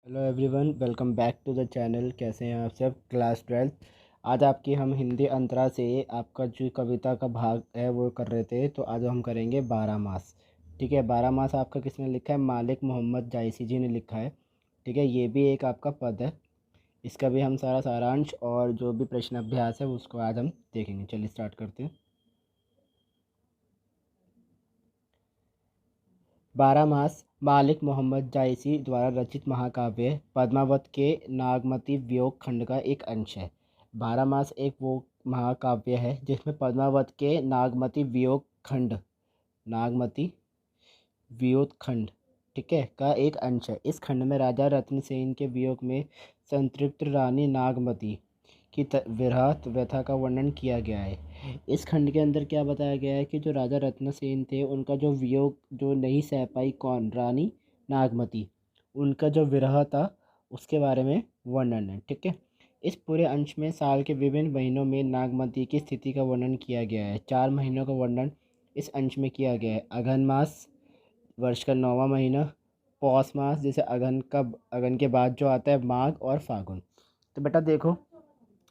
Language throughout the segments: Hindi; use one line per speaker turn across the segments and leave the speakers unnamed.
Hello everyone, welcome back to the channel. कैसे हैं आप सब? क्लास 12 आज आपकी हम हिंदी अंतरा से आपका जो कविता का भाग है वो कर रहे थे। तो आज हम करेंगे 12 मास। ठीक है, 12 मास आपका किसने लिखा है? मालिक मोहम्मद जायसी जी ने लिखा है। ठीक है, ये भी एक आपका पद है। इसका भी हम सारा सारांश और जो भी प्रश्न अभ्यास है उसको आज हम देखेंगे। चलिए स्टार्ट करते हैं। 12 मास मालिक मोहम्मद जायसी द्वारा रचित महाकाव्य पद्मावत के नागमती वियोग खंड का एक अंश है। 12 मास एक वो महाकाव्य है जिसमें पद्मावत के नागमती वियोग खंड, ठीक है, का एक अंश है। इस खंड में राजा रत्नसेन के वियोग में संतृप्त रानी नागमती की विरह व्यथा का वर्णन किया गया है। इस खंड के अंदर क्या बताया गया है कि जो राजा रत्नसेन थे उनका जो वियोग जो नहीं सह पाई, कौन? रानी नागमती। उनका जो विरह था उसके बारे में वर्णन है। ठीक है, इस पूरे अंश में साल के विभिन्न महीनों में नागमती की स्थिति का वर्णन किया गया है। 4 महीनों का वर्णन इस अंश में किया गया है। अघन मास वर्ष का 9वां महीना, पौष मास जैसे अगन के बाद जो आता है माघ और फागुन। तो बेटा देखो,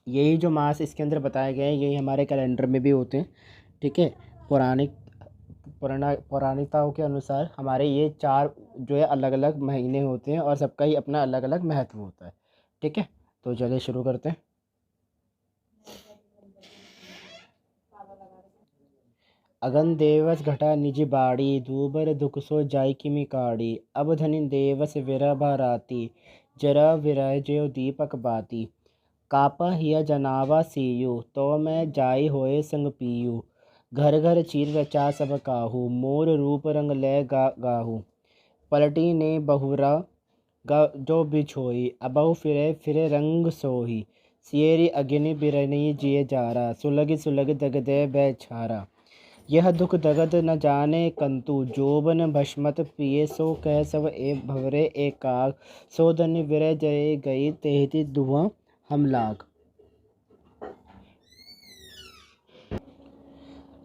यही जो मास इसके अंदर बताए गए हैं यही हमारे कैलेंडर में भी होते हैं। ठीक है, पौराणिकताओं के अनुसार हमारे ये 4 जो है अलग अलग महीने होते हैं और सबका ही अपना अलग अलग महत्व होता है। ठीक है, तो चलिए शुरू करते हैं। अगन देवस घटा निज बाड़ी, दूबर दुख सो जाय किमि काड़ी। अब धनि देवस विरह भराती, जरा विरह ज्यों दीपक बाती। कापा हिया जनावा सीयू, तो मैं जाई होए संग पीयू। घर घर चीर रचा सब काहू, मोर रूप रंग ले गाहू। पलटी ने बहुरा जो बिछोई, अबहु फिरे फिरे रंग सोही। सियरी अग्नि बिरनी जिए जारा, सुलग सुलग दगदे बैछारा। यह दुख दगद न जाने कंतु, जोबन भस्मत पिए सो कह सब ए भवरे एकाग। सो धन्य विरह जय गई, तेहति धुआं हम लाग।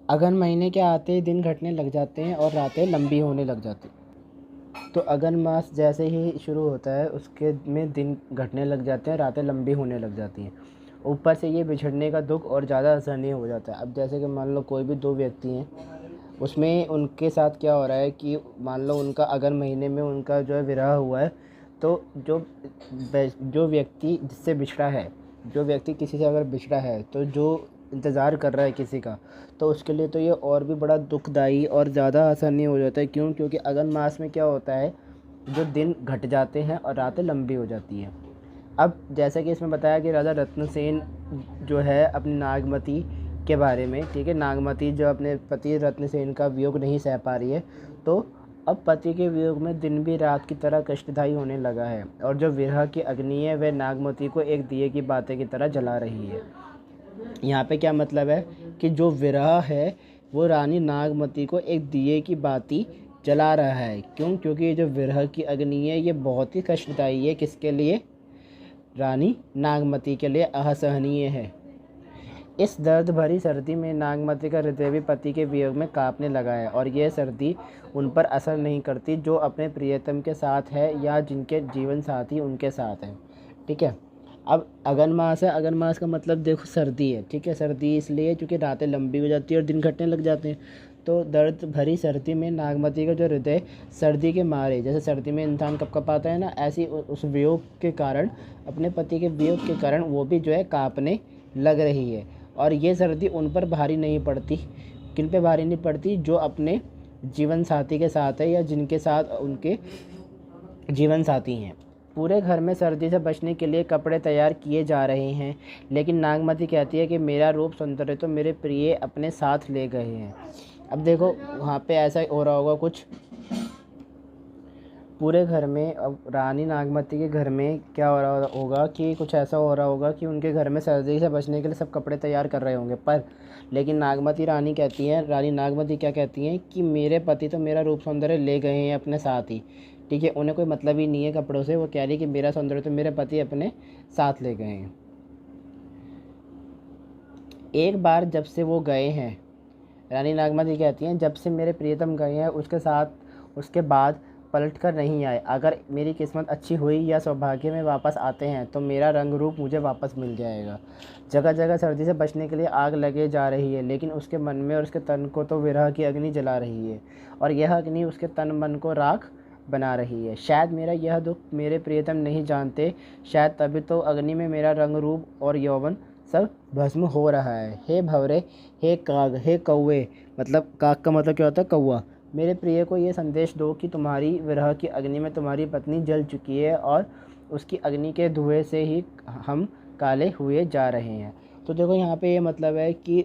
अगन महीने के आते ही दिन घटने लग जाते हैं और रातें लंबी होने लग जाती हैं। तो अगन मास जैसे ही शुरू होता है उसके में दिन घटने लग जाते हैं, रातें लंबी होने लग जाती हैं। ऊपर से ये बिछड़ने का दुख और ज़्यादा असहनीय हो जाता है। अब जैसे कि मान लो कोई भी 2 व्यक्ति हैं, उसमें उनके साथ क्या हो रहा है कि मान लो उनका अगन महीने में उनका जो है विरह हुआ है। तो जो व्यक्ति जिससे बिछड़ा है, जो व्यक्ति किसी से अगर बिछड़ा है तो जो इंतज़ार कर रहा है किसी का, तो उसके लिए तो ये और भी बड़ा दुखदाई और ज़्यादा आसानी हो जाता है। क्यों? क्योंकि अगन मास में क्या होता है, जो दिन घट जाते हैं और रातें लंबी हो जाती हैं। अब जैसा कि इसमें बताया कि राजा रत्नसेन जो है अपनी नागमती के बारे में, ठीक है, नागमती जो अपने पति रत्नसेन का वियोग नहीं सह पा रही है, तो अब पति के वियोग में दिन भी रात की तरह कष्टदायी होने लगा है और जो विरह की अग्नि है वह नागमती को एक दिए की बातें की तरह जला रही है। यहाँ पे क्या मतलब है कि जो विरह है वो रानी नागमती को एक दिए की बाती जला रहा है। क्यों? क्योंकि ये जो विरह की अग्नि है ये बहुत ही कष्टदायी है। किसके लिए? रानी नागमती के लिए असहनीय है। इस दर्द भरी सर्दी में नागमती का हृदय भी पति के वियोग में कांपने लगा है और यह सर्दी उन पर असर नहीं करती जो अपने प्रियतम के साथ है या जिनके जीवन साथी उनके साथ हैं। ठीक है, अब अगन मास है। अगन मास का मतलब देखो सर्दी है। ठीक है, सर्दी इसलिए क्योंकि रातें लंबी हो जाती है और दिन घटने लग जाते हैं। तो दर्द भरी सर्दी में नागमती का जो हृदय सर्दी के मारे, जैसे सर्दी में इंसान कपकपाता है ना, ऐसी उस वियोग के कारण, अपने पति के वियोग के कारण वो भी जो है कांपने लग रही है। और ये सर्दी उन पर भारी नहीं पड़ती। किन पे भारी नहीं पड़ती? जो अपने जीवन साथी के साथ है या जिनके साथ उनके जीवन साथी हैं। पूरे घर में सर्दी से बचने के लिए कपड़े तैयार किए जा रहे हैं, लेकिन नागमती कहती है कि मेरा रूप सौंदर्य तो मेरे प्रिय अपने साथ ले गए हैं। अब देखो वहाँ पे ऐसा हो रहा होगा कुछ, पूरे घर में, अब रानी नागमती के घर में क्या हो रहा होगा कि कुछ ऐसा हो रहा होगा कि उनके घर में सर्दी से बचने के लिए सब कपड़े तैयार कर रहे होंगे, पर लेकिन रानी नागमती क्या कहती हैं कि मेरे पति तो मेरा रूप सौंदर्य ले गए हैं अपने साथ ही। ठीक है, उन्हें कोई मतलब ही नहीं है कपड़ों से। वो कह रही कि मेरा सौंदर्य तो मेरे पति अपने साथ ले गए हैं। एक बार जब से वो गए हैं, रानी नागमती कहती हैं, जब से मेरे प्रियतम गए हैं उसके बाद पलट कर नहीं आए। अगर मेरी किस्मत अच्छी हुई या सौभाग्य में वापस आते हैं तो मेरा रंग रूप मुझे वापस मिल जाएगा। जगह जगह सर्दी से बचने के लिए आग लगे जा रही है, लेकिन उसके मन में और उसके तन को तो विरह की अग्नि जला रही है, और यह अग्नि उसके तन मन को राख बना रही है। शायद मेरा यह दुख मेरे प्रियतम नहीं जानते, शायद तभी तो अग्नि में मेरा रंग रूप और यौवन सब भस्म हो रहा है। हे भंवरे, हे काग, हे कौवे, मतलब काग का मतलब क्या होता है? कौवा। मेरे प्रिय को ये संदेश दो कि तुम्हारी विरह की अग्नि में तुम्हारी पत्नी जल चुकी है और उसकी अग्नि के धुएं से ही हम काले हुए जा रहे हैं। तो देखो यहाँ पे ये मतलब है कि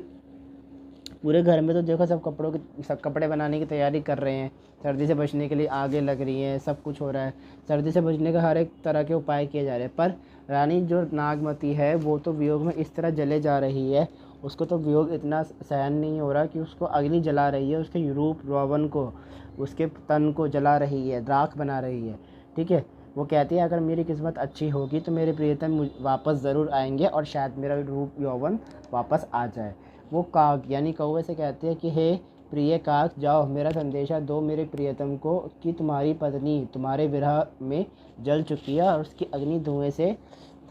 पूरे घर में तो देखो सब कपड़े बनाने की तैयारी कर रहे हैं, सर्दी से बचने के लिए आगे लग रही हैं, सब कुछ हो रहा है, सर्दी से बचने का हर एक तरह के उपाय किए जा रहे हैं। पर रानी जो नागमती है वो तो वियोग में इस तरह जले जा रही है, उसको तो वियोग इतना सहन नहीं हो रहा कि उसको अग्नि जला रही है, उसके रूप यौवन को, उसके तन को जला रही है, राख बना रही है। ठीक है, वो कहती है अगर मेरी किस्मत अच्छी होगी तो मेरे प्रियतम वापस ज़रूर आएंगे और शायद मेरा रूप यौवन वापस आ जाए। वो काग यानी कौवे से कहती है कि हे प्रिय काग, जाओ मेरा संदेशा दो मेरे प्रियतम को कि तुम्हारी पत्नी तुम्हारे विरह में जल चुकी है और उसकी अग्नि धुएं से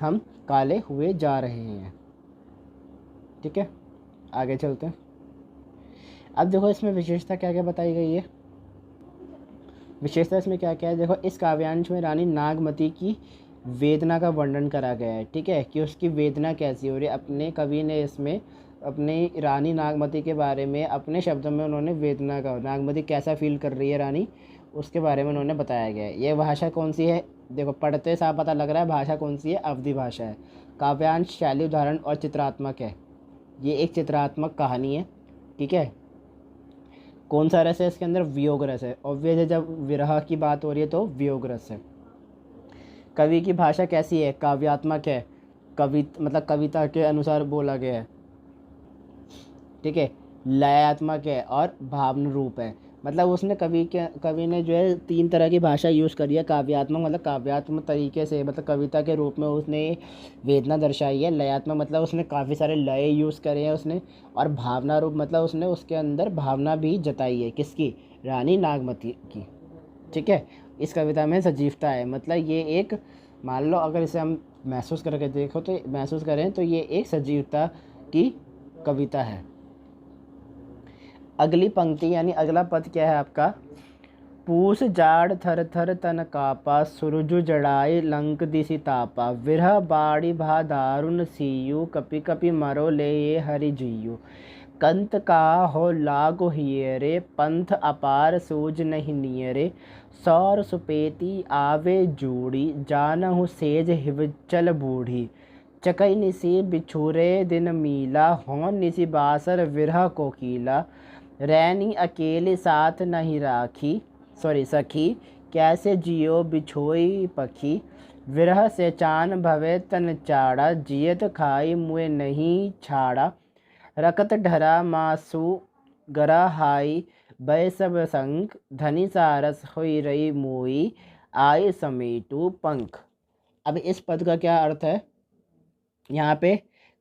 हम काले हुए जा रहे हैं। ठीक है, आगे चलते हैं। अब देखो इसमें विशेषता क्या क्या बताई गई है। विशेषता इसमें क्या क्या है, देखो इस काव्यांश में रानी नागमती की वेदना का वर्णन करा गया है। ठीक है, कि उसकी वेदना कैसी हो रही है। अपने कवि ने इसमें अपनी रानी नागमती के बारे में अपने शब्दों में उन्होंने वेदना का, नागमती कैसा फील कर रही है रानी, उसके बारे में उन्होंने बताया गया है। ये भाषा कौन सी है, देखो पढ़ते साफ पता लग रहा है भाषा कौन सी है, अवधि भाषा है। काव्यांश शैली उदाहरण और चित्रात्मक है, ये एक चित्रात्मक कहानी है। ठीक है, कौन सा रस है इसके अंदर? वियोग रस है। ऑब्वियस है, जब विरह की बात हो रही है तो वियोग रस है। कवि की भाषा कैसी है? काव्यात्मक है, मतलब कविता के अनुसार बोला गया है। ठीक है, लयात्मक है और भावन रूप है। मतलब उसने कवि ने जो है 3 तरह की भाषा यूज़ करी है। काव्यात्मक मतलब काव्यात्मक तरीके से, मतलब कविता के रूप में उसने वेदना दर्शाई है। लयात्मक मतलब उसने काफ़ी सारे लय यूज़ करे हैं उसने। और भावना रूप मतलब उसने उसके अंदर भावना भी जताई है, किसकी? रानी नागमती की। ठीक है, इस कविता में सजीवता है, मतलब ये एक, मान लो अगर इसे हम महसूस करके देखो तो महसूस करें तो ये एक सजीवता की कविता है। अगली पंक्ति यानी अगला पद क्या है आपका? पूस जाड़ थर थर तन कापा, सुरजु जड़ाई लंक दिसी तापा, विरह बाड़ी भा दारुण सीयु, कपि कपि मरो ले ये हरि जीयु। कंत का हो लागो हियरे, पंथ अपार सूझ नहीं नियरे, सौर सुपेती आवे जूड़ी, जानहु सेज हिवचल बूढ़ी। चकई निसी बिछुरे दिन मीला, हो निसी बासर विरह कोकीला, रैनी अकेले साथ नहीं राखी, सखी, कैसे जियो बिछोई पखी, विरह से चान भवे तन चाड़ा, जियत खाई मुए नहीं छाड़ा, रकत ढरा मासु गरा हाई, बै सब संग, धनी सारस होई रही मोई, आई समेटू पंख। अब इस पद का क्या अर्थ है? यहाँ पे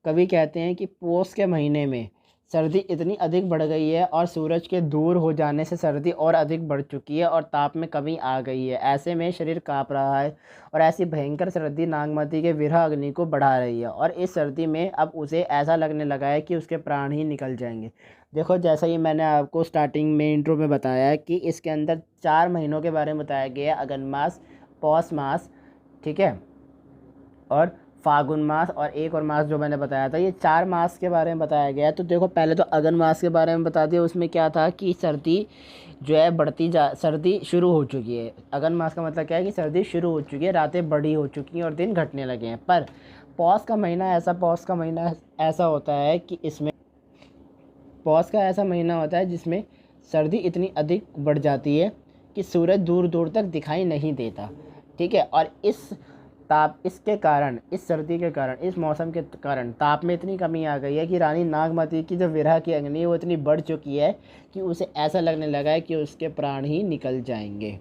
कवि कहते हैं कि पोष के महीने में सर्दी इतनी अधिक बढ़ गई है और सूरज के दूर हो जाने से सर्दी और अधिक बढ़ चुकी है और ताप में कमी आ गई है। ऐसे में शरीर काँप रहा है और ऐसी भयंकर सर्दी नागमती के विरह अग्नि को बढ़ा रही है और इस सर्दी में अब उसे ऐसा लगने लगा है कि उसके प्राण ही निकल जाएंगे। देखो जैसा ही मैंने आपको स्टार्टिंग में इंट्रो में बताया है कि इसके अंदर 4 महीनों के बारे में बताया गया है, अगन मास, पौष मास, ठीक है, और फागुन मास और एक और मास जो मैंने बताया था, ये 4 मास के बारे में बताया गया है। तो देखो पहले तो अगन मास के बारे में बता दिया, उसमें क्या था कि सर्दी जो है सर्दी शुरू हो चुकी है। अगन मास का मतलब क्या है कि सर्दी शुरू हो चुकी है, रातें बड़ी हो चुकी हैं और दिन घटने लगे हैं। पर पौष का महीना ऐसा होता है कि इसमें पौष का ऐसा महीना होता है जिसमें सर्दी इतनी अधिक बढ़ जाती है कि सूरज दूर दूर तक दिखाई नहीं देता। ठीक है, और इसके कारण, इस सर्दी के कारण, इस मौसम के कारण ताप में इतनी कमी आ गई है कि रानी नागमती की जो विरह की अग्नि है वो इतनी बढ़ चुकी है कि उसे ऐसा लगने लगा है कि उसके प्राण ही निकल जाएंगे।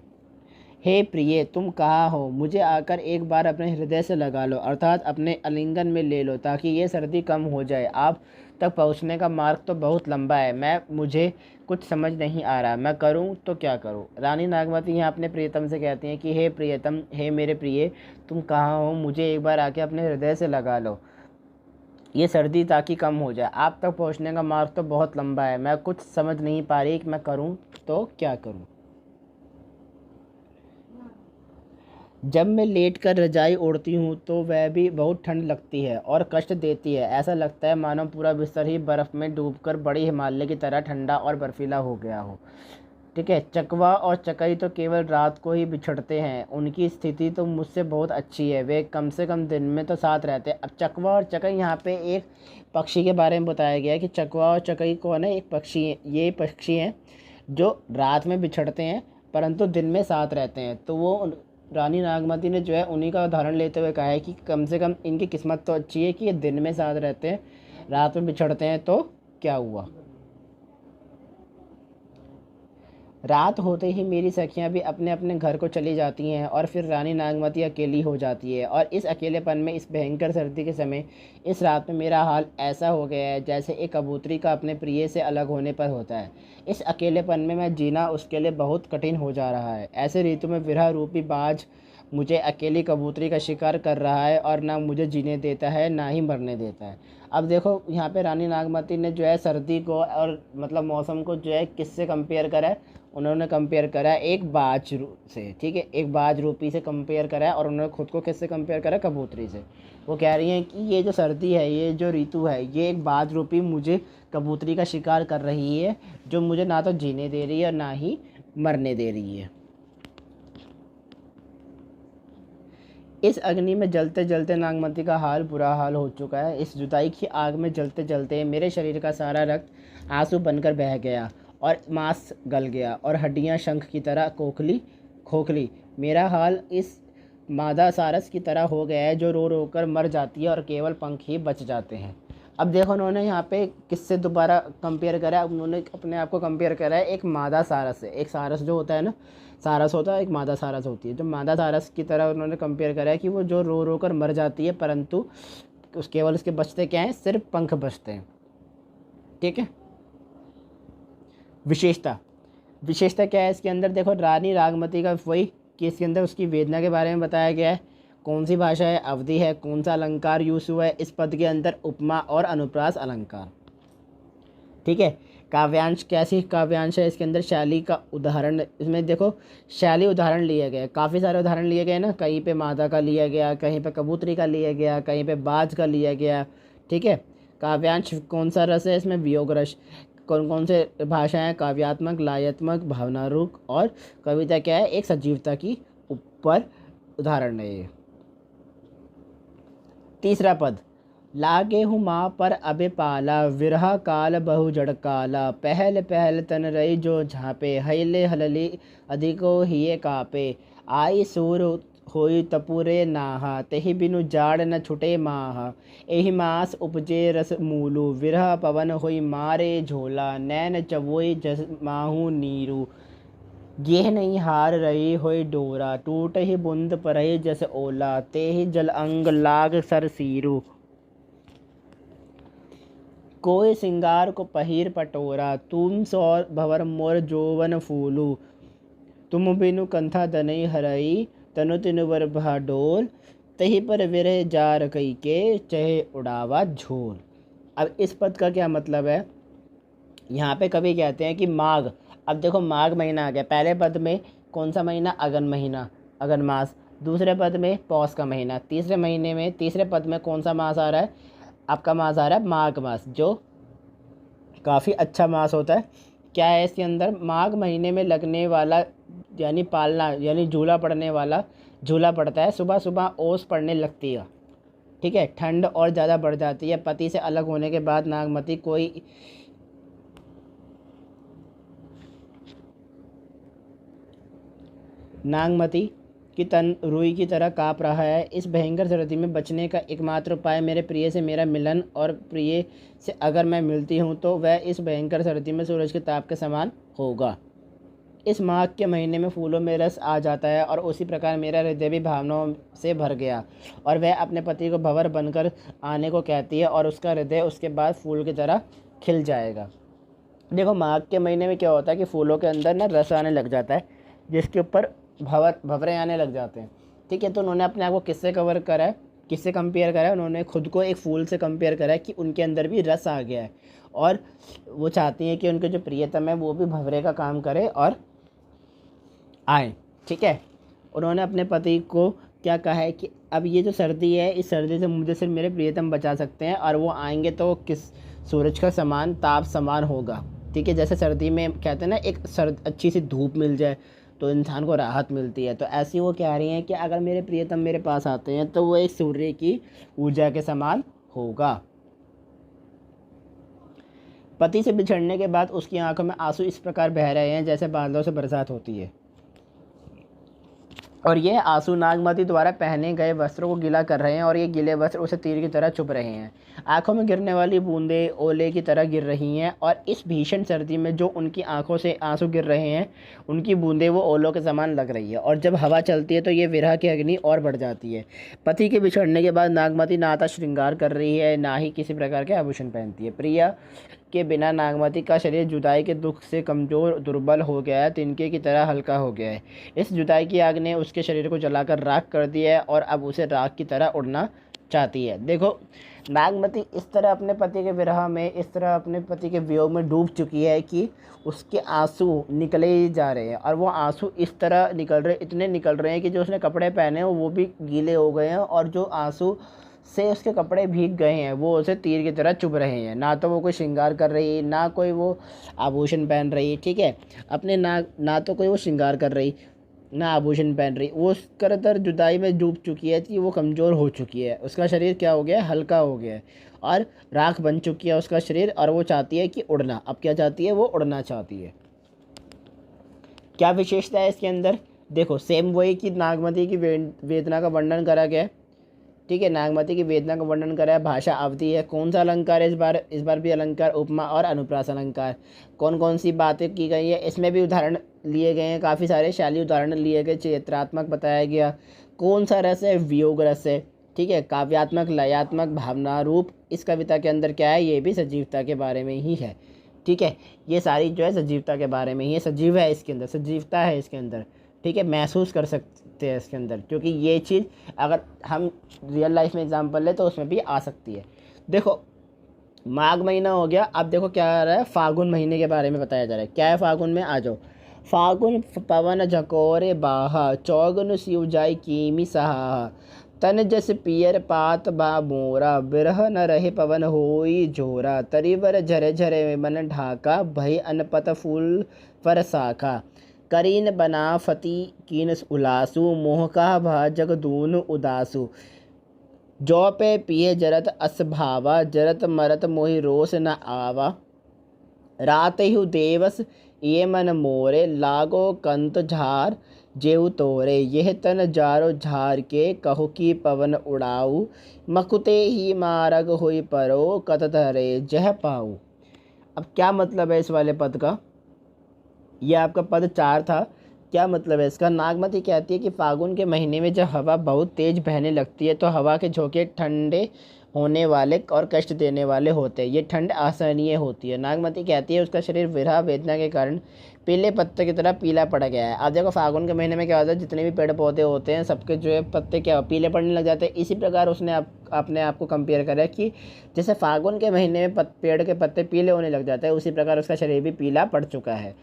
हे प्रिय, तुम कहाँ हो? मुझे आकर एक बार अपने हृदय से लगा लो, अर्थात अपने आलिंगन में ले लो, ताकि ये सर्दी कम हो जाए। आप तक पहुँचने का मार्ग तो बहुत लंबा है, मुझे कुछ समझ नहीं आ रहा, मैं करूं तो क्या करूं। रानी नागमती यहाँ अपने प्रियतम से कहती हैं कि हे प्रियतम, हे मेरे प्रिय, तुम कहाँ हो, मुझे एक बार आके अपने हृदय से लगा लो, ये सर्दी ताकि कम हो जाए। आप तक पहुँचने का मार्ग तो बहुत लंबा है, मैं कुछ समझ नहीं पा रही कि मैं करूं तो क्या करूं। जब मैं लेट कर रजाई ओढ़ती हूँ तो वह भी बहुत ठंड लगती है और कष्ट देती है। ऐसा लगता है मानो पूरा बिस्तर ही बर्फ़ में डूबकर बड़ी हिमालय की तरह ठंडा और बर्फीला हो गया हो। ठीक है, चकवा और चकई तो केवल रात को ही बिछड़ते हैं, उनकी स्थिति तो मुझसे बहुत अच्छी है, वे कम से कम दिन में तो साथ रहते हैं। अब चकवा और चकई, यहाँ पे एक पक्षी के बारे में बताया गया है कि चकवा और चकई कौन है, एक पक्षी है, ये पक्षी हैं जो रात में बिछड़ते हैं परंतु दिन में साथ रहते हैं। तो वो रानी नागमती ने जो है उन्हीं का उदाहरण लेते हुए कहा है कि कम से कम इनकी किस्मत तो अच्छी है कि ये दिन में साथ रहते हैं, रात में बिछड़ते हैं तो क्या हुआ। रात होते ही मेरी सखियां भी अपने अपने घर को चली जाती हैं और फिर रानी नागमती अकेली हो जाती है। और इस अकेलेपन में, इस भयंकर सर्दी के समय, इस रात में मेरा हाल ऐसा हो गया है जैसे एक कबूतरी का अपने प्रिय से अलग होने पर होता है। इस अकेलेपन में मैं जीना उसके लिए बहुत कठिन हो जा रहा है। ऐसे ऋतु में विरह रूपी बाज मुझे अकेली कबूतरी का शिकार कर रहा है और ना मुझे जीने देता है ना ही मरने देता है। अब देखो यहाँ पे रानी नागमती ने जो है सर्दी को और मतलब मौसम को जो है किससे कंपेयर करा है, उन्होंने कंपेयर करा है एक बाज से। ठीक है, एक बाज रूपी से कंपेयर करा है और उन्होंने खुद को किससे कंपेयर करा है, कबूतरी से। वो कह रही हैं कि ये जो सर्दी है, ये जो ऋतु है, ये एक बाज रूपी मुझे कबूतरी का शिकार कर रही है, जो मुझे ना तो जीने दे रही है और ना ही मरने दे रही है। इस अग्नि में जलते जलते नागमती का हाल बुरा हाल हो चुका है। इस जुदाई की आग में जलते जलते मेरे शरीर का सारा रक्त आंसू बनकर बह गया और मांस गल गया और हड्डियां शंख की तरह खोखली। मेरा हाल इस मादा सारस की तरह हो गया है जो रो रो कर मर जाती है और केवल पंख ही बच जाते हैं। अब देखो उन्होंने यहाँ पे किससे दोबारा कंपेयर करा है, उन्होंने अपने आप को कंपेयर करा है एक मादा सारस से। एक सारस जो होता है ना, सारस होता है, एक मादा सारस होती है। जो मादा सारस की तरह उन्होंने कंपेयर करा है कि वो जो रो रो कर मर जाती है परंतु केवल उसके बचते क्या हैं, सिर्फ पंख बचते हैं। ठीक है, विशेषता विशेषता क्या है इसके अंदर, देखो रानी नागमती का वही कि इसके अंदर उसकी वेदना के बारे में बताया गया है। कौन सी भाषा है, अवधि है, कौन सा अलंकार यूज हुआ है इस पद के अंदर, उपमा और अनुप्रास अलंकार। ठीक है, काव्यांश कैसी काव्यांश है इसके अंदर, शैली का उदाहरण, इसमें देखो शैली उदाहरण लिए गए, काफ़ी सारे उदाहरण लिए गए ना, कहीं पे मादा का लिया गया, कहीं पे कबूतरी का लिया गया, कहीं पे बाज का लिया गया। ठीक है, काव्यांश कौन सा रस है इसमें, वियोग रस। कौन कौन से भाषाएं, काव्यात्मक, लयात्मक, भावनारूप और कविता क्या है, एक सजीवता की ऊपर उदाहरण है ये। तीसरा पद, लागे हूँ माँ पर अबे पाला, विरहा काल बहु जड़ काला, पहल पहल तन रही जो झापे, हईले हलली अधिको हिये कापे, आई सूर होई तपुरे नाहा, तेहि बिनु जाड़ न छुटे माहा, एहि मास उपजे रस मूलू, विरह पवन होई मारे झोला, नैन चवोई जस माहू नीरू, गेह नहीं हार रही होई डोरा, टूट ही बुंद परही जस ओला, ते ही जल अंग लाग सर सीरू, कोई सिंगार को पहीर पटोरा, तुम सौर भवर मोर जोवन फूलू, तुम बिनु कंथा दनई हरई, तनु तिनु वर डोल, तही पर विरह जार कई के, चहे उड़ावा झोल। अब इस पद का क्या मतलब है, यहाँ पे कभी कहते हैं कि माघ। अब देखो माघ महीना आ गया, पहले पद में कौन सा महीना, अगन महीना, अगन मास। दूसरे पद में पौष का महीना। तीसरे महीने में, तीसरे पद में कौन सा मास आ रहा है, आपका मास आ रहा है माघ मास, जो काफ़ी अच्छा मास होता है। क्या है इसके अंदर, माघ महीने में लगने वाला यानी पालना यानी झूला पड़ने वाला झूला पड़ता है। सुबह सुबह ओस पड़ने लगती है। ठीक है, ठंड और ज़्यादा बढ़ जाती है। पति से अलग होने के बाद नागमती की तन रुई की तरह काँप रहा है। इस भयंकर सर्दी में बचने का एकमात्र उपाय मेरे प्रिय से मेरा मिलन, और प्रिय से अगर मैं मिलती हूँ तो वह इस भयंकर सर्दी में सूरज के ताप के समान होगा। इस माघ के महीने में फूलों में रस आ जाता है और उसी प्रकार मेरा हृदय भी भावनाओं से भर गया और वह अपने पति को भंवर बनकर आने को कहती है और उसका हृदय उसके बाद फूल की तरह खिल जाएगा। देखो माघ के महीने में क्या होता है कि फूलों के अंदर ना रस आने लग जाता है, जिसके ऊपर भंवरे आने लग जाते हैं। ठीक है, तो उन्होंने अपने आप को किससे कवर करा है, किससे कंपेयर करा है, उन्होंने खुद को एक फूल से कंपेयर करा है कि उनके अंदर भी रस आ गया है, और वो चाहती हैं कि उनके जो प्रियतम है वो भी भंवरे का काम करे और आए। ठीक है, उन्होंने अपने पति को क्या कहा है कि अब ये जो सर्दी है, इस सर्दी से मुझे सिर्फ मेरे प्रियतम बचा सकते हैं, और वो आएंगे तो किस सूरज का समान ताप समान होगा। ठीक है, जैसे सर्दी में कहते हैं ना एक अच्छी सी धूप मिल जाए तो इंसान को राहत मिलती है, तो ऐसी वो कह रही हैं कि अगर मेरे प्रियतम मेरे पास आते हैं तो वो एक सूर्य की ऊर्जा के समान होगा। पति से बिछड़ने के बाद उसकी आंखों में आंसू इस प्रकार बह रहे हैं जैसे बादलों से बरसात होती है, और ये आंसू नागमती द्वारा पहने गए वस्त्रों को गीला कर रहे हैं, और ये गीले वस्त्र उसे तीर की तरह चुभ रहे हैं। आंखों में गिरने वाली बूंदें ओले की तरह गिर रही हैं, और इस भीषण सर्दी में जो उनकी आंखों से आंसू गिर रहे हैं उनकी बूंदें वो ओलों के समान लग रही है, और जब हवा चलती है तो ये विरह की अग्नि और बढ़ जाती है। पति के बिछड़ने के बाद नागमती ना तो श्रृंगार कर रही है, ना ही किसी प्रकार के आभूषण पहनती है। प्रिया के बिना नागमती का शरीर जुदाई के दुख से कमज़ोर दुर्बल हो गया है, तिनके की तरह हल्का हो गया है। इस जुदाई की आग ने उसके शरीर को जलाकर राख कर दिया है, और अब उसे राख की तरह उड़ना चाहती है। देखो नागमती इस तरह अपने पति के विरह में, इस तरह अपने पति के वियोग में डूब चुकी है कि उसके आंसू निकले ही जा रहे हैं, और वो आंसू इस तरह निकल रहे, इतने निकल रहे हैं कि जो उसने कपड़े पहने हैं वो भी गीले हो गए हैं, और जो आंसू से उसके कपड़े भीग गए हैं वो उसे तीर की तरह चुभ रहे हैं। ना तो वो कोई श्रृंगार कर रही, ना कोई वो आभूषण पहन रही। ठीक है, अपने ना तो कोई वो श्रृंगार कर रही, ना आभूषण पहन रही। वो कर जुदाई में डूब चुकी है कि वो कमज़ोर हो चुकी है, उसका शरीर क्या हो गया है, हल्का हो गया है, और राख बन चुकी है उसका शरीर, और वो चाहती है कि उड़ना। अब क्या चाहती है, वो उड़ना चाहती है। क्या विशेषता है इसके अंदर, देखो सेम वही कि नागमती की वेदना का वर्णन करा गया है। ठीक है, नागमती की वेदना का वर्णन करा है, भाषा अवधि है। कौन सा अलंकार है इस बार भी अलंकार, उपमा और अनुप्रास अलंकार। कौन कौन सी बातें की गई है, इसमें भी उदाहरण लिए गए हैं, काफ़ी सारे शैली उदाहरण लिए गए, चरित्रात्मक बताया गया। कौन सा रस है, वियोग रस है। ठीक है, काव्यात्मक लयात्मक भावना रूप इस कविता के अंदर क्या है, ये भी सजीवता के बारे में ही है। ठीक है, ये सारी जो है सजीवता के बारे में ही है, सजीव है इसके अंदर, सजीवता है इसके अंदर। ठीक है, महसूस कर सकते हैं इसके अंदर, क्योंकि ये चीज़ अगर हम रियल लाइफ में एग्जांपल ले तो उसमें भी आ सकती है। देखो माघ महीना हो गया, अब देखो क्या आ रहा है, फागुन महीने के बारे में बताया जा रहा है। क्या है फागुन में, आ जाओ। फागुन पवन झकोरे बाहा, चौगुन सिउ जाई कीमी सहा, तन जस पियर पात बा मोरा, बिरह न रहे पवन होई जोरा, तरिवर झरे झरे मन ढाका, भई अनपत फूल पर साखा, करीन बना फती कीन उलासु, मोह का भा जगदून उदासु, जौ पे पिए जरत असभावा, जरत मरत मोहि रोष न आवा, रात हु देवस ये मन मोरे, लागो कंत झार जेऊ तोरे, यह तन जारो झार के, कहो की पवन उड़ाऊ, मकुते ही मारग हुई परो, कत धरे जह पाऊ। अब क्या मतलब है इस वाले पद का, यह आपका पद 4 था। क्या मतलब है इसका, नागमती कहती है कि फागुन के महीने में जब हवा बहुत तेज़ बहने लगती है तो हवा के झोंके ठंडे होने वाले और कष्ट देने वाले होते हैं, ये ठंड असहनीय होती है। नागमती कहती है उसका शरीर विरह वेदना के कारण पीले पत्ते की तरह पीला पड़ गया है। अब देखो फागुन के महीने में क्या होता है, जितने भी पेड़ पौधे होते हैं सबके जो है पत्ते क्या पीले पड़ने लग जाते हैं। इसी प्रकार उसने अपने आप को कंपेयर करा कि जैसे फागुन के महीने में पेड़ के पत्ते पीले होने लग जाते हैं, उसी प्रकार उसका शरीर भी पीला पड़ चुका है।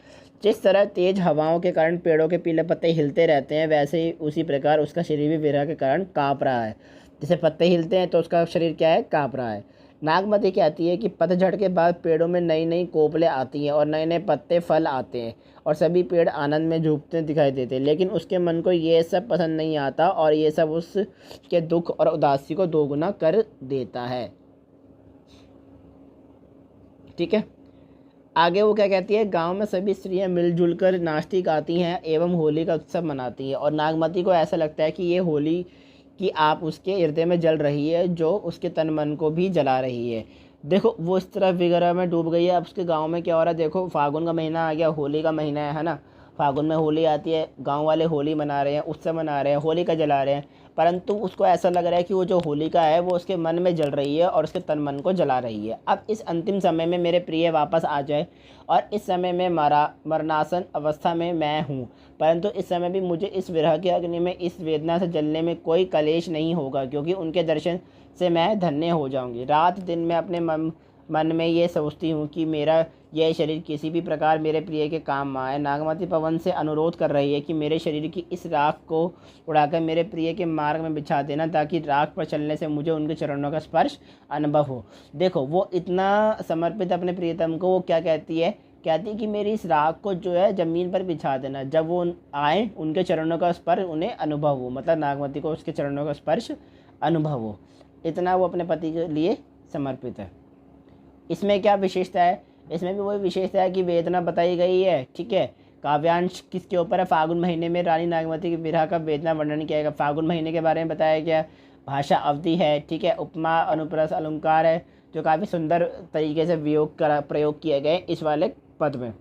जिस तरह तेज हवाओं के कारण पेड़ों के पीले पत्ते हिलते रहते हैं, वैसे ही उसी प्रकार उसका शरीर भी विरह के कारण काँप रहा है। जैसे पत्ते हिलते हैं तो उसका शरीर क्या है, काँप रहा है। नागमती कहती है कि पतझड़ के बाद पेड़ों में नई नई कोपलें आती हैं और नए नए पत्ते फल आते हैं और सभी पेड़ आनंद में झूमते दिखाई देते हैं, लेकिन उसके मन को ये सब पसंद नहीं आता और ये सब उसके दुख और उदासी को दोगुना कर देता है। ठीक है, आगे वो क्या कहती है, गांव में सभी स्त्रियां मिलजुल कर नाचती गाती हैं एवं होली का उत्सव मनाती हैं, और नागमती को ऐसा लगता है कि ये होली की आप उसके हृदय में जल रही है जो उसके तन मन को भी जला रही है। देखो वो इस तरह विगरा में डूब गई है। अब उसके गांव में क्या हो रहा है, देखो फागुन का महीना आ गया, होली का महीना है ना, फागुन में होली आती है, गांव वाले होली मना रहे हैं, उत्सव मना रहे हैं, होली का जला रहे हैं। परंतु उसको ऐसा लग रहा है कि वो जो होलिका है वो उसके मन में जल रही है और उसके तन मन को जला रही है। अब इस अंतिम समय में मेरे प्रिय वापस आ जाए और इस समय में मरणासन अवस्था में मैं हूँ, परंतु इस समय भी मुझे इस विरह के अग्नि में, इस वेदना से जलने में कोई कलेश नहीं होगा, क्योंकि उनके दर्शन से मैं धन्य हो जाऊंगी। रात दिन मैं अपने मन में ये सोचती हूँ कि मेरा यह शरीर किसी भी प्रकार मेरे प्रिय के काम आए। नागमती पवन से अनुरोध कर रही है कि मेरे शरीर की इस राख को उड़ाकर मेरे प्रिय के मार्ग में बिछा देना, ताकि राख पर चलने से मुझे उनके चरणों का स्पर्श अनुभव हो। देखो, वो इतना समर्पित अपने प्रियतम को, वो क्या कहती है कि मेरी इस राख को जो है ज़मीन पर बिछा देना, जब वो आए उनके चरणों का स्पर्श उन्हें अनुभव हो, मतलब नागमती को उसके चरणों का स्पर्श अनुभव हो। इतना वो अपने पति के लिए समर्पित है। इसमें क्या विशेषता है? इसमें भी वही विशेषता है कि वेदना बताई गई है। ठीक है, काव्यांश किसके ऊपर है? फागुन महीने में रानी नागमती के विरह का वेदना वर्णन किया गया। फागुन महीने के बारे में बताया गया। भाषा अवधि है। ठीक है, उपमा अनुप्रास अलंकार है, जो काफ़ी सुंदर तरीके से प्रयोग किए गए इस वाले पद में।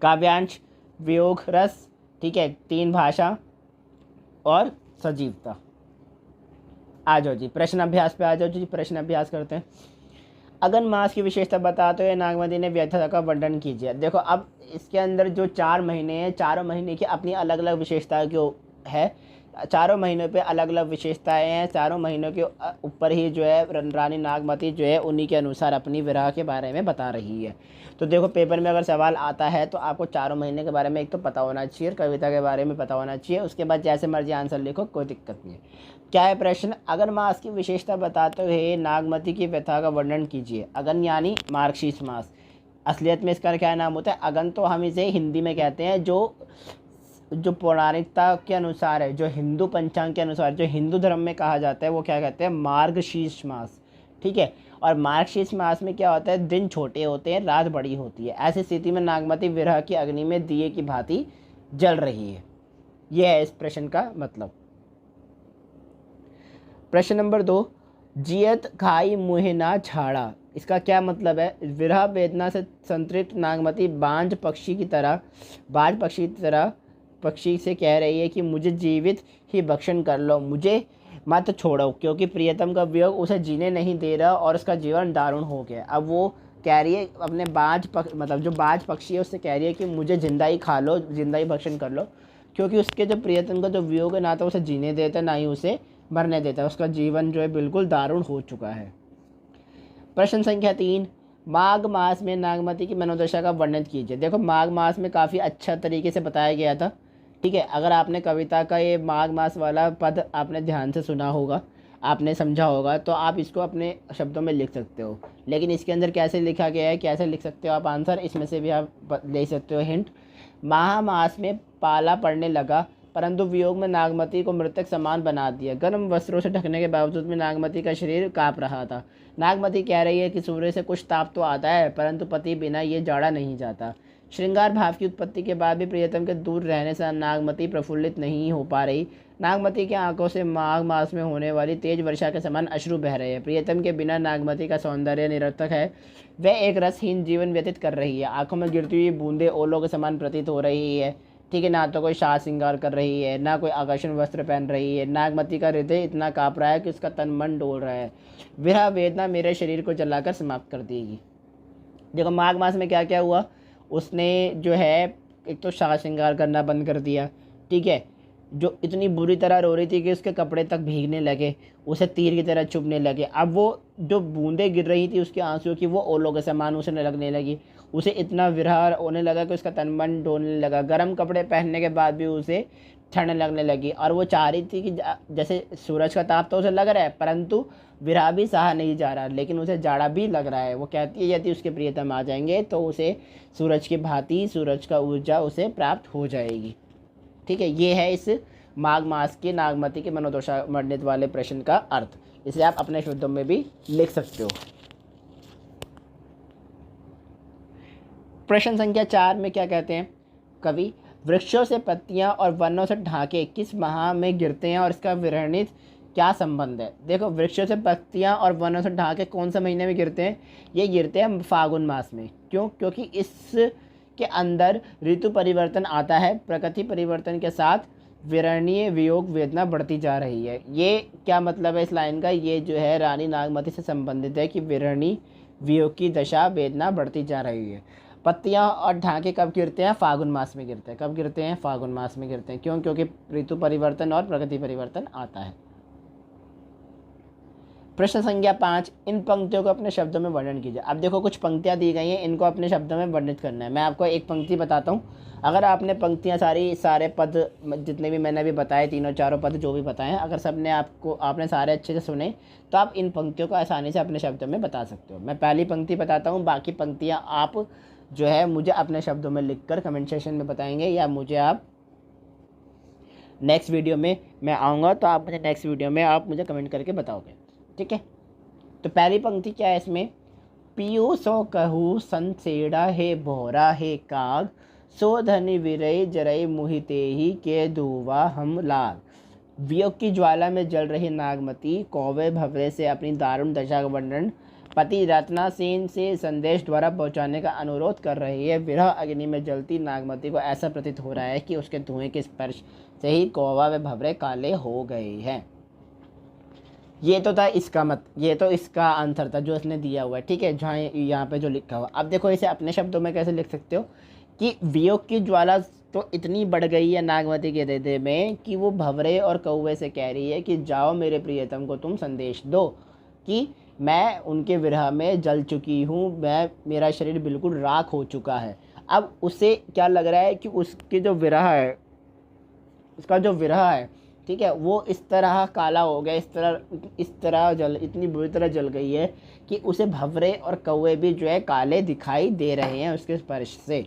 काव्यांश, वियोग रस, ठीक है, 3 भाषा और सजीवता। आ जाओ जी प्रश्न अभ्यास पे आ जाओ जी, प्रश्न अभ्यास करते हैं। अगन मास की विशेषता बताते हुए नागमती ने व्यर्थता का वर्णन कीजिए। देखो, अब इसके अंदर जो 4 महीने हैं, चारों महीने की अपनी अलग अलग विशेषताएं क्यों है, चारों महीनों पे अलग अलग विशेषताएं हैं। चारों महीनों के ऊपर ही जो है रानी नागमती जो है उन्हीं के अनुसार अपनी विरह के बारे में बता रही है। तो देखो, पेपर में अगर सवाल आता है तो आपको चारों महीने के बारे में एक तो पता होना चाहिए, कविता के बारे में पता होना चाहिए, उसके बाद जैसे मर्जी आंसर लिखो, कोई दिक्कत नहीं है। क्या है प्रश्न? अगन मास की विशेषता बताते हुए नागमती की व्यथा का वर्णन कीजिए। अगन यानी मार्गशीर्ष मास, असलियत में इसका क्या नाम होता है? अगन तो हम इसे हिंदी में कहते हैं, जो पौराणिकता के अनुसार है, जो हिंदू पंचांग के अनुसार, जो हिंदू धर्म में कहा जाता है, वो क्या कहते हैं? मार्गशीर्ष मास। ठीक है, और मार्गशीर्ष मास में क्या होता है? दिन छोटे होते हैं, रात बड़ी होती है। ऐसी स्थिति में नागमती विरह की अग्नि में दिए की भांति जल रही है। यह है इस प्रश्न का मतलब। प्रश्न नंबर 2, जियत खाई मुँह ना झाड़ा, इसका क्या मतलब है? विरह वेदना से संतृप्त नागमती बाज पक्षी की तरह पक्षी से कह रही है कि मुझे जीवित ही भक्षण कर लो, मुझे मत छोड़ो, क्योंकि प्रियतम का वियोग उसे जीने नहीं दे रहा और उसका जीवन दारुण हो गया। अब वो कह रही है अपने मतलब जो बाज पक्षी है उससे कह रही है कि मुझे जिंदा ही खा लो, जिंदा ही भक्षण कर लो, क्योंकि उसके जो प्रियतम का जो वियोग है, ना तो उसे जीने देता ना ही उसे मरने देता, उसका जीवन जो है बिल्कुल दारुण हो चुका है। प्रश्न संख्या 3, माघ मास में नागमती की मनोदशा का वर्णन कीजिए। देखो, माघ मास में काफ़ी अच्छा तरीके से बताया गया था। ठीक है, अगर आपने कविता का ये माघ मास वाला पद आपने ध्यान से सुना होगा, आपने समझा होगा, तो आप इसको अपने शब्दों में लिख सकते हो। लेकिन इसके अंदर कैसे लिखा गया है, कैसे लिख सकते हो आप आंसर, इसमें से भी आप ले सकते हो हिंट। माह मास में पाला पड़ने लगा, परंतु वियोग में नागमती को मृतक समान बना दिया। गर्म वस्त्रों से ढकने के बावजूद भी नागमती का शरीर काँप रहा था। नागमती कह रही है कि सूर्य से कुछ ताप तो आता है, परंतु पति बिना ये जाड़ा नहीं जाता। श्रृंगार भाव की उत्पत्ति के बाद भी प्रियतम के दूर रहने से नागमती प्रफुल्लित नहीं हो पा रही। नागमती की आंखों से माघ मास में होने वाली तेज वर्षा के समान अश्रु बह रहे हैं। प्रियतम के बिना नागमती का सौंदर्य निरर्थक है, वह एक रसहीन जीवन व्यतीत कर रही है। आंखों में गिरती हुई बूंदें ओलों के समान प्रतीत हो रही है। ठीक है, ना तो कोई साज श्रृंगार कर रही है, ना कोई आकर्षण वस्त्र पहन रही है। नागमती का हृदय इतना काँप रहा है कि उसका तन मन डोल रहा है। विरह वेदना मेरे शरीर को जलाकर समाप्त कर देगी। देखो, माघ मास में क्या क्या हुआ, उसने जो है एक तो साज श्रृंगार करना बंद कर दिया। ठीक है, जो इतनी बुरी तरह रो रही थी कि उसके कपड़े तक भीगने लगे, उसे तीर की तरह चुभने लगे। अब वो जो बूंदें गिर रही थी उसके आंसुओं की, वो ओलों के समान उसे लगने लगी। उसे इतना विरह होने लगा कि उसका तन मन डोलने लगा। गर्म कपड़े पहनने के बाद भी उसे ठंड लगने लगी, और वो चाह रही थी कि जैसे सूरज का ताप तो उसे लग रहा है, परंतु विरह भी सहा नहीं जा रहा, लेकिन उसे जाड़ा भी लग रहा है। वो कहती है यदि उसके प्रियतम आ जाएंगे तो उसे सूरज की भांति, सूरज का ऊर्जा उसे प्राप्त हो जाएगी। ठीक है, ये है इस माघ मास की नागमती के मनोदशा वर्णित वाले प्रश्न का अर्थ। इसे आप अपने शब्दों में भी लिख सकते हो। प्रश्न संख्या 4 में क्या कहते हैं कवि? वृक्षों से पत्तियां और वनों से ढाके किस माह में गिरते हैं और इसका विवर्णित क्या संबंध है? देखो, वृक्षों से पत्तियां और वनों से ढाके कौन से महीने में गिरते हैं? ये गिरते हैं फागुन मास में। क्यों? क्योंकि इसके अंदर ऋतु परिवर्तन आता है। प्रकृति परिवर्तन के साथ विरहणीय वियोग वेदना बढ़ती जा रही है। ये क्या मतलब है इस लाइन का? ये जो है रानी नागमती से संबंधित है कि विरहणी वियोग की दशा वेदना बढ़ती जा रही है। पत्तियां और ढांके कब गिरते हैं? फागुन मास में गिरते हैं। कब गिरते हैं? फागुन मास में गिरते हैं। क्यों? क्योंकि ऋतु परिवर्तन और प्रकृति परिवर्तन आता है। प्रश्न संख्या 5, इन पंक्तियों को अपने शब्दों में वर्णन कीजिए। अब देखो कुछ पंक्तियां दी गई हैं, इनको अपने शब्दों में वर्णित करना है। मैं आपको एक पंक्ति बताता हूँ, अगर आपने पंक्तियां सारे पद जितने भी मैंने अभी बताए, तीनों चारों पद जो भी बताए हैं, अगर सबने आपने सारे अच्छे से सुने तो आप इन पंक्तियों को आसानी से अपने शब्दों में बता सकते हो। मैं पहली पंक्ति बताता हूँ, बाकी पंक्तियाँ आप जो है मुझे अपने शब्दों में लिख कर कमेंट सेक्शन में बताएंगे, या मुझे आप नेक्स्ट वीडियो में मैं आऊँगा तो आप मुझे नेक्स्ट वीडियो में आप मुझे कमेंट करके बताओगे। ठीक है, तो पहली पंक्ति क्या है इसमें? पियो सो कहू संसेड़ा हे भोरा हे काग, सो धनि विरय जरय मुहिते ही के दुवा हम लाग। वियोग की ज्वाला में जल रही नागमती कौवे भवरे से अपनी दारुण दशा का वर्णन पति रत्नासेन से संदेश द्वारा पहुंचाने का अनुरोध कर रही है। विरह अग्नि में जलती नागमती को ऐसा प्रतीत हो रहा है कि उसके धुएं के स्पर्श से ही कौवा व भवरे काले हो गए हैं। ये तो था ये तो इसका आंसर था जो इसने दिया हुआ है। ठीक है, जहाँ यहाँ पे जो लिखा हुआ। अब देखो इसे अपने शब्दों में कैसे लिख सकते हो कि वियोग की ज्वाला तो इतनी बढ़ गई है नागमती के हृदय में कि वो भंवरे और कौवे से कह रही है कि जाओ मेरे प्रियतम को तुम संदेश दो कि मैं उनके विरह में जल चुकी हूँ, मेरा शरीर बिल्कुल राख हो चुका है। अब उसे क्या लग रहा है कि उसकी जो विरह है, उसका जो विरह है, ठीक है, वो इस तरह काला हो गया, इस तरह इतनी बुरी तरह जल गई है कि उसे भंवरे और कौवे भी जो है काले दिखाई दे रहे हैं उसके स्पर्श से।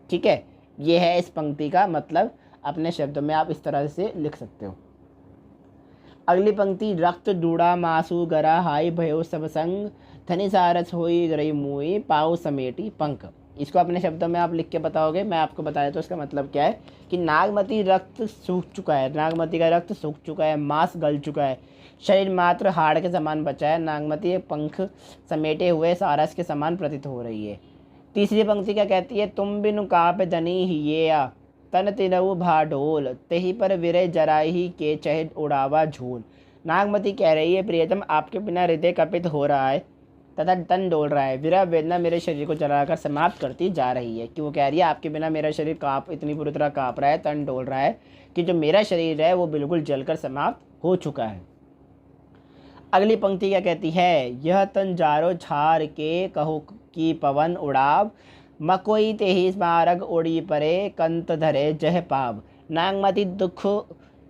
ठीक है, ये है इस पंक्ति का मतलब। अपने शब्दों में आप इस तरह से लिख सकते हो। अगली पंक्ति, रक्त डूड़ा मासू गरा हाई भयो सब संग, धनी सारस होई गरई मुई पाऊ समेटी पंख। इसको अपने शब्दों में आप लिख के बताओगे, मैं आपको बताया तो इसका मतलब क्या है कि नागमती रक्त सूख चुका है, नागमती का रक्त सूख चुका है, मांस गल चुका है, शरीर मात्र हाड़ के समान बचा है, नागमती पंख समेटे हुए सारस के समान प्रतीत हो रही है। तीसरी पंक्ति क्या कहती है? तुम बिनु काप धनी हिया तन तिनऊ भाडोल, तेही पर विरय जराही के चह उड़ावा झूल। नागमती कह रही है प्रियतम आपके बिना हृदय कपित हो रहा है तथा तन डोल रहा है, विरह वेदना मेरे शरीर को जलाकर समाप्त करती जा रही है। कि वो कह रही है आपके बिना मेरा शरीर इतनी बुरी तरह काँप रहा है, तन डोल रहा है कि जो मेरा शरीर है वो बिल्कुल जलकर समाप्त हो चुका है। अगली पंक्ति क्या कहती है? यह तन जारो छार के कहो कि पवन उड़ाव, मकोई तेहि स्मारक उड़ी परे कंत धरे जह पाव। नागमती दुख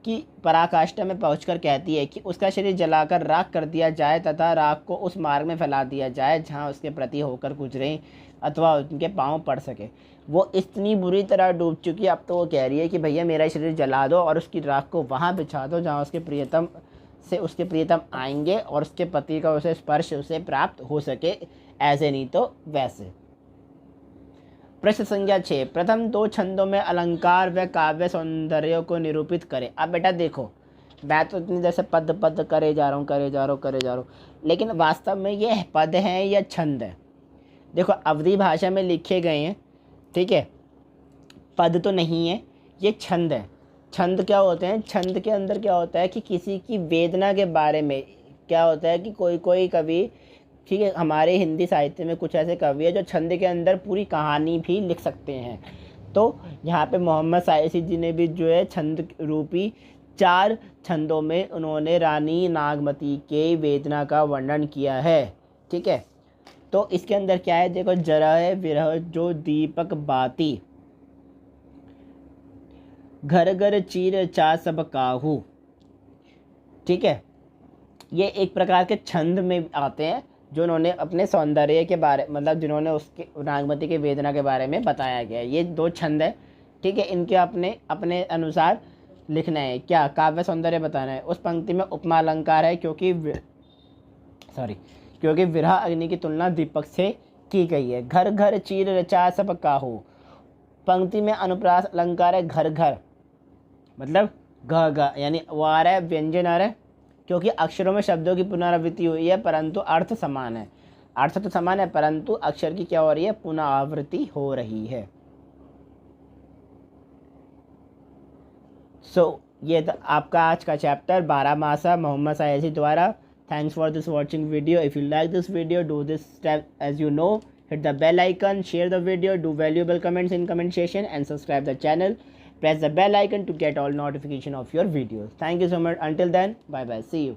की पराकाष्ठा में पहुंचकर कहती है कि उसका शरीर जलाकर राख कर दिया जाए तथा राख को उस मार्ग में फैला दिया जाए जहां उसके प्रति होकर गुजरें अथवा उनके पांव पड़ सके। वो इतनी बुरी तरह डूब चुकी है, अब तो वो कह रही है कि भैया मेरा शरीर जला दो और उसकी राख को वहाँ बिछा दो जहाँ उसके प्रियतम आएंगे और उसके पति का उसे स्पर्श उसे प्राप्त हो सके, ऐसे नहीं तो वैसे। प्रश्न संख्या 6, प्रथम दो छंदों में अलंकार व काव्य सौंदर्य को निरूपित करें। अब बेटा देखो, मैं तो इतनी देर से पद करे जा रहा हूँ, लेकिन वास्तव में ये पद हैं या छंद है? देखो अवधी भाषा में लिखे गए हैं, ठीक है, पद तो नहीं है, ये छंद है। छंद क्या होते हैं? छंद के अंदर क्या होता है कि किसी की वेदना के बारे में क्या होता है कि कोई कवि, ठीक है, हमारे हिंदी साहित्य में कुछ ऐसे कवि है जो छंद के अंदर पूरी कहानी भी लिख सकते हैं। तो यहाँ पे मोहम्मद साइसी जी ने भी जो है छंद रूपी 4 छंदों में उन्होंने रानी नागमती के वेदना का वर्णन किया है। ठीक है, तो इसके अंदर क्या है देखो, जरह विरह जो दीपक बाती, घर घर चीर चा सब काहू। ठीक है, ये एक प्रकार के छंद में आते हैं जो उन्होंने अपने सौंदर्य के बारे मतलब जिन्होंने उसके नागमती के वेदना के बारे में बताया गया है। ये 2 छंद है, ठीक है, इनके अपने अपने अनुसार लिखना है। क्या? काव्य सौंदर्य बताना है। उस पंक्ति में उपमा अलंकार है क्योंकि विरह अग्नि की तुलना दीपक से की गई है। घर घर चीर रचा सब काहू, पंक्ति में अनुप्रास अलंकार है। घर घर मतलब घ यानी वो आ रहा है, व्यंजन आ रहा है, क्योंकि अक्षरों में शब्दों की पुनरावृत्ति हुई है परंतु अर्थ समान है। अर्थ तो समान है परंतु अक्षर की क्या हो रही है? पुनरावृत्ति हो रही है। ये था आपका आज का चैप्टर 12 मासा मोहम्मद सायसी द्वारा। Thanks for this watching video. If you like this video, do this step as you know, hit the bell icon, share the video, do valuable comments in comment section and subscribe the channel. Press the bell icon to get all notification of your videos. Thank you so much. Until then, bye bye, see you.